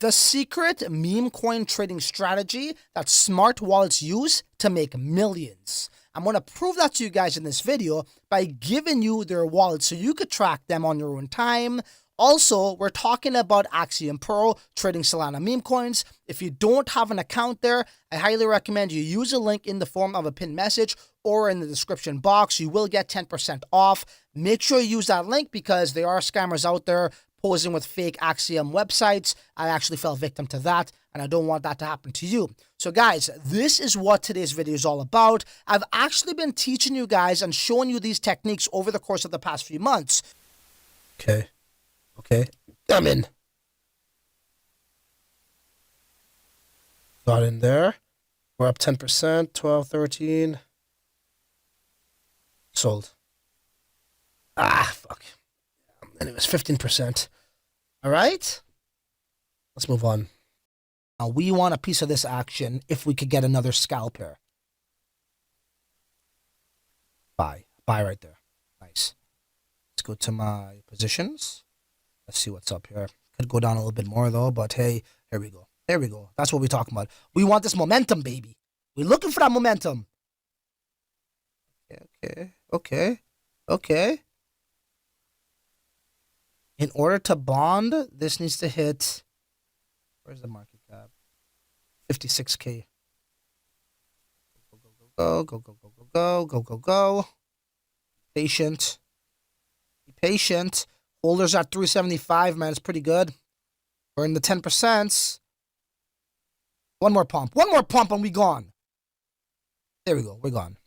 The secret Memecoin trading strategy that smart wallets use to make millions. I'm going to prove that to you guys in this video by giving you their wallets so you could track them on your own time. Also, we're talking about Axiom Pro trading Solana meme coins. If you don't have an account there, I highly recommend you use a link in the form of a pinned message or in the description box. You will get 10% off. Make sure you use that link because there are scammers out there posing with fake Axiom websites. I actually fell victim to that, and I don't want that to happen to you. So guys, this is what today's video is all about. I've actually been teaching you guys and showing you these techniques over the course of the past few months. Okay, come in. Got in there. We're up 10%, 12, 13. Sold. Fuck. And it was 15%. All right. Let's move on. Now we want a piece of this action if we could get another scalp here. Buy right there. Nice. Let's go to my positions. Let's see what's up here. Could go down a little bit more though, but hey, here we go. There we go. That's what we're talking about. We want this momentum, baby. We're looking for that momentum. Okay. In order to bond, this needs to hit, where's the market cap? 56K. Go. Patient. Be patient. Holders at 375, man. It's pretty good. We're in the 10%. One more pump and we gone. There we go. We're gone.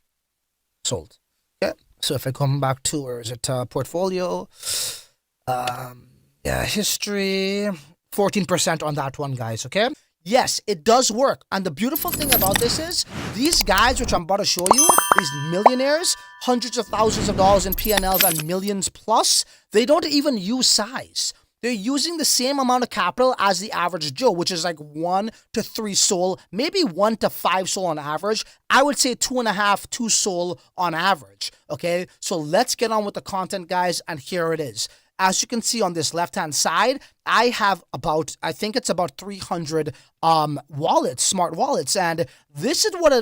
Sold. Okay. So if I come back to, where is it? Portfolio. History, 14% on that one, guys, okay? Yes, it does work. And the beautiful thing about this is these guys, which I'm about to show you, these millionaires, hundreds of thousands of dollars in P&Ls and millions plus, they don't even use size. They're using the same amount of capital as the average Joe, which is like 1 to 3 SOL, maybe 1 to 5 SOL on average. I would say 2.5, 2 SOL on average, okay? So let's get on with the content, guys, and here it is. As you can see on this left-hand side, I have about, I think it's about 300 wallets, smart wallets. And this is what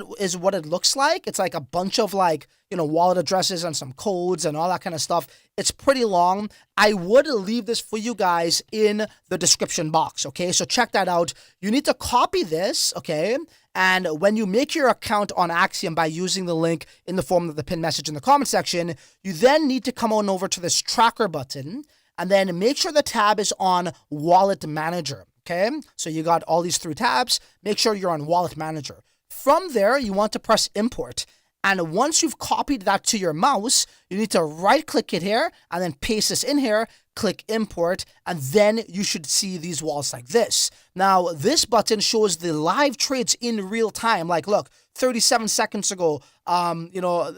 it looks like. It's like a bunch of wallet addresses and some codes and all that kind of stuff. It's pretty long. I would leave this for you guys in the description box, okay? So check that out. You need to copy this, okay? And when you make your account on Axiom by using the link in the form of the pinned message in the comment section, you then need to come on over to this tracker button and then make sure the tab is on Wallet Manager, okay? So you got all these 3 tabs. Make sure you're on Wallet Manager. From there, you want to press Import. And once you've copied that to your mouse, you need to right-click it here and then paste this in here, click Import, and then you should see these wallets like this. Now, this button shows the live trades in real time. Like, look, 37 seconds ago,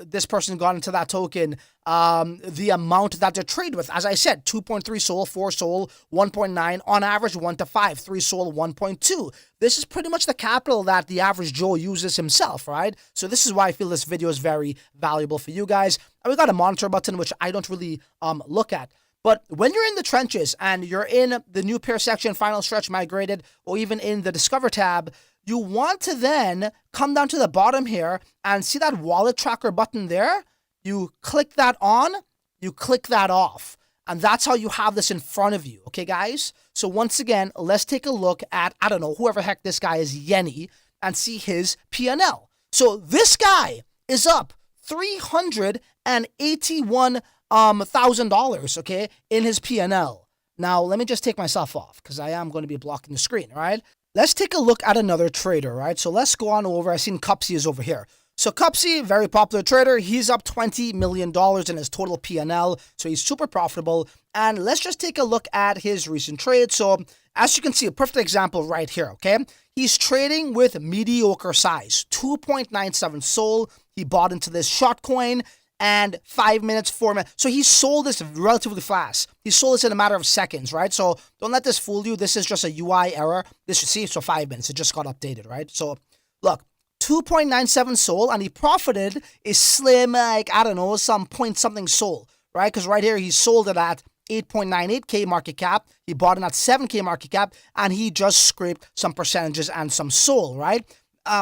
this person got into that token, the amount that they trade with. As I said, 2.3 SOL, 4 SOL, 1.9, on average 1 to 5, 3 SOL, 1.2. This is pretty much the capital that the average Joe uses himself, right? So this is why I feel this video is very valuable for you guys. And we got a monitor button, which I don't really look at. But when you're in the trenches and you're in the new pair section, final stretch, migrated, or even in the Discover tab, you want to then come down to the bottom here and see that wallet tracker button there. You click that on, you click that off. And that's how you have this in front of you. Okay, guys? So once again, let's take a look at, I don't know, whoever heck this guy is, Yenny, and see his P&L. So this guy is up $381,000, okay, in his P&L. Now, let me just take myself off because I am going to be blocking the screen, all right? Let's take a look at another trader, right? So let's go on over. I seen Cupsy is over here. So Cupsy, very popular trader. He's up $20 million in his total P&L. So he's super profitable. And let's just take a look at his recent trades. So as you can see, a perfect example right here, okay? He's trading with mediocre size, 2.97 SOL. He bought into this short coin. And 5 minutes, 4 minutes. So he sold this relatively fast. He sold this in a matter of seconds, right? So don't let this fool you. This is just a UI error. This, you see, so 5 minutes. It just got updated, right? So look, 2.97 SOL, and he profited a slim, like, I don't know, some point something SOL, right? Because right here, he sold it at 8.98K market cap. He bought in at 7K market cap, and he just scraped some percentages and some sold, right?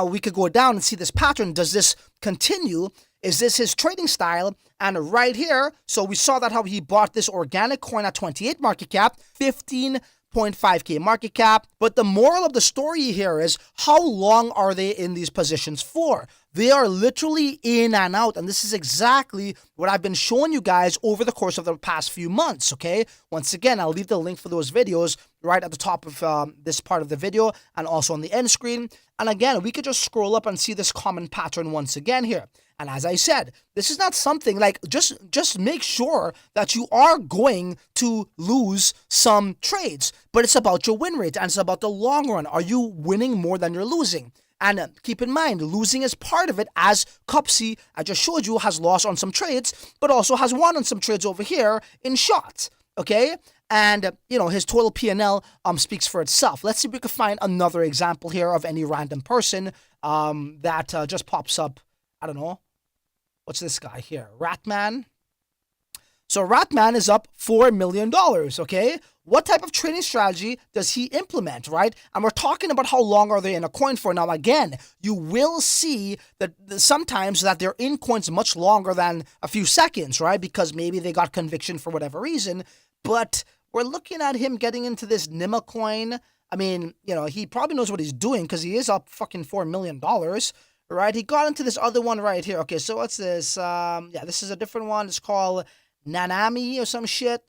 We could go down and see this pattern. Does this continue? Is this his trading style? And right here, so we saw that how he bought this organic coin at 28 market cap, 15.5K market cap. But the moral of the story here is, how long are they in these positions for? They are literally in and out, and this is exactly what I've been showing you guys over the course of the past few months, okay? Once again, I'll leave the link for those videos right at the top of this part of the video and also on the end screen. And again, we could just scroll up and see this common pattern once again here. And as I said, this is not something like, just make sure that you are going to lose some trades, but it's about your win rate and it's about the long run. Are you winning more than you're losing? And keep in mind, losing is part of it, as Cupsy, I just showed you, has lost on some trades, but also has won on some trades over here in short, okay? And, you know, his total P&L speaks for itself. Let's see if we can find another example here of any random person that just pops up. I don't know. What's this guy here? Ratman. So Ratman is up $4 million, okay? What type of trading strategy does he implement, right? And we're talking about how long are they in a coin for. Now, again, you will see that sometimes that they're in coins much longer than a few seconds, right? Because maybe they got conviction for whatever reason. But we're looking at him getting into this Memecoin. I mean, you know, he probably knows what he's doing because he is up fucking $4 million, right? He got into this other one right here. Okay, so what's this? Yeah, this is a different one. It's called Nanami or some shit.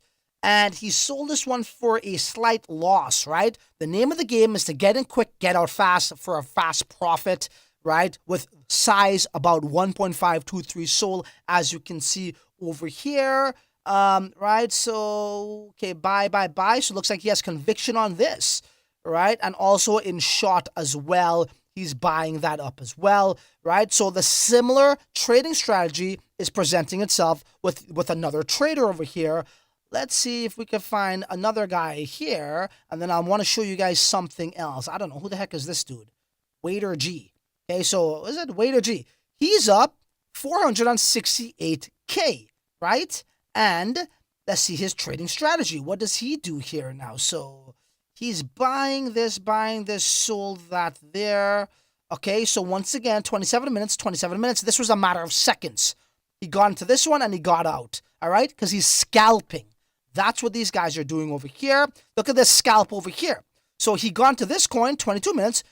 And he sold this one for a slight loss, right? The name of the game is to get in quick, get out fast for a fast profit, right? With size about 1.523 sold, as you can see over here, right? So, okay, buy. So it looks like he has conviction on this, right? And also in short as well, he's buying that up as well, right? So the similar trading strategy is presenting itself with another trader over here. Let's see if we can find another guy here, and then I want to show you guys something else. I don't know, who the heck is this dude? Waiter G. Okay, so is it Waiter G? He's up 468K, right? And let's see his trading strategy. What does he do here now? So he's buying this, sold that there. Okay, so once again, 27 minutes. This was a matter of seconds. He got into this one and he got out, all right? Because he's scalping. That's what these guys are doing over here. Look at this scalp over here. So he got into this coin, 22 minutes,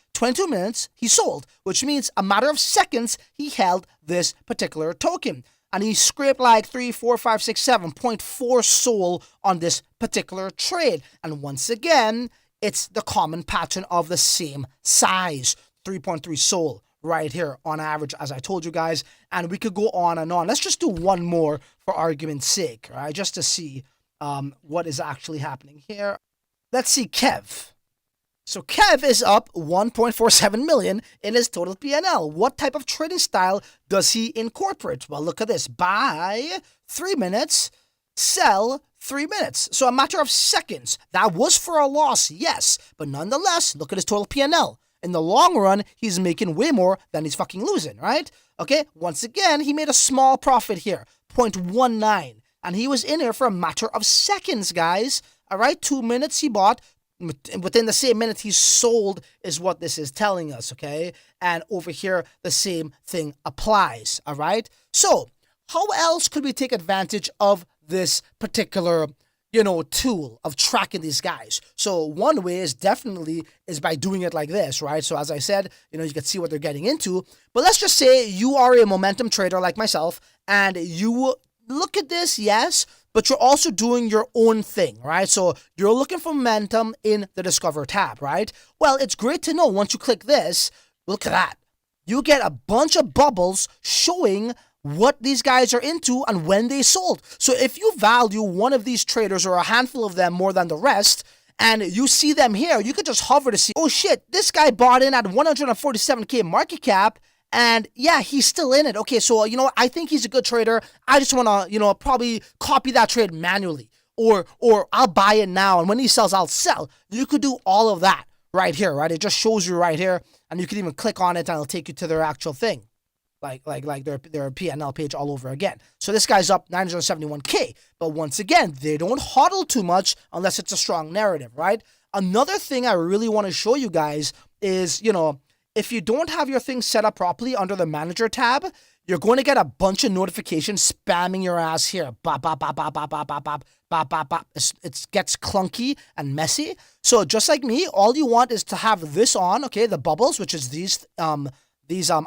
he sold, which means a matter of seconds, he held this particular token. And he scraped like 3, 4, 5, 6, 7.4 sold on this particular trade. And once again, it's the common pattern of the same size, 3.3 sold right here on average, as I told you guys. And we could go on and on. Let's just do one more for argument's sake, right? Just to see what is actually happening here. Let's see Kev. So Kev is up 1.47 million in his total P&L. What type of trading style does he incorporate? Well, look at this. Buy 3 minutes, sell 3 minutes. So a matter of seconds. That was for a loss, yes. But nonetheless, look at his total P&L. In the long run, he's making way more than he's fucking losing, right? Okay, once again, he made a small profit here, 0.19. And he was in here for a matter of seconds, guys. All right, 2 minutes he bought. Within the same minute he sold is what this is telling us, okay? And over here, the same thing applies, all right? So how else could we take advantage of this particular, you know, tool of tracking these guys? So one way is definitely by doing it like this, right? So as I said, you know, you can see what they're getting into. But let's just say you are a momentum trader like myself, and you look at this, yes, but you're also doing your own thing, right? So you're looking for momentum in the Discover tab, right? Well, it's great to know once you click this, look at that. You get a bunch of bubbles showing what these guys are into and when they sold. So if you value one of these traders or a handful of them more than the rest, and you see them here, you could just hover to see, oh shit, this guy bought in at 147K market cap, and yeah, he's still in it. Okay, so, you know, I think he's a good trader. I just want to, you know, probably copy that trade manually. Or I'll buy it now, and when he sells, I'll sell. You could do all of that right here, right? It just shows you right here, and you can even click on it, and it'll take you to their actual thing. like their P&L page all over again. So this guy's up 971K. But once again, they don't hodl too much unless it's a strong narrative, right? Another thing I really want to show you guys is, you know, if you don't have your thing set up properly under the manager tab, you're going to get a bunch of notifications spamming your ass here. Bop, bop, bop, bop, bop, bop, bop, bop, bop, bop, bop. It gets clunky and messy. So just like me, all you want is to have this on, okay, the bubbles, which is these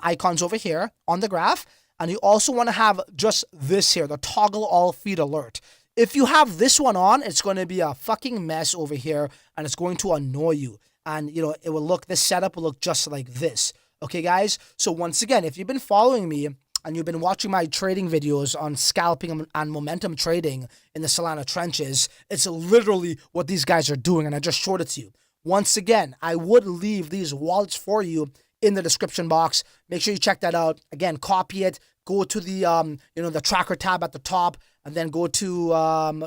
icons over here on the graph. And you also want to have just this here, the toggle all feed alert. If you have this one on, it's going to be a fucking mess over here and it's going to annoy you. And, you know, it will look, this setup will look just like this. Okay, guys? So once again, if you've been following me and you've been watching my trading videos on scalping and momentum trading in the Solana trenches, it's literally what these guys are doing. And I just showed it to you. Once again, I would leave these wallets for you in the description box. Make sure you check that out. Again, copy it. Go to the, the tracker tab at the top, and then go to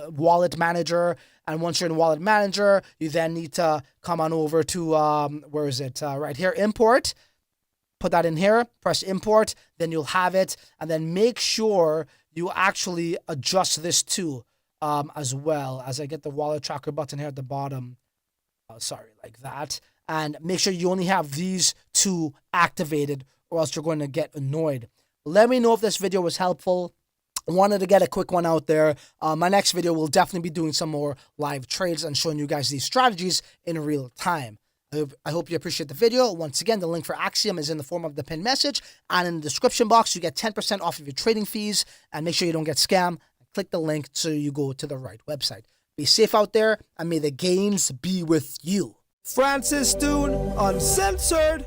wallet manager. And once you're in wallet manager, you then need to come on over to, where is it? Right here, import. Put that in here, press import, then you'll have it. And then make sure you actually adjust this too, as well. As I get the wallet tracker button here at the bottom. Sorry, like that. And make sure you only have these two activated, or else you're going to get annoyed. Let me know if this video was helpful. I wanted to get a quick one out there. My next video will definitely be doing some more live trades and showing you guys these strategies in real time. I hope you appreciate the video. Once again, the link for Axiom is in the form of the pinned message. And in the description box, you get 10% off of your trading fees. And make sure you don't get scammed. Click the link so you go to the right website. Be safe out there, and may the gains be with you. Francis Dhun, Uncensored.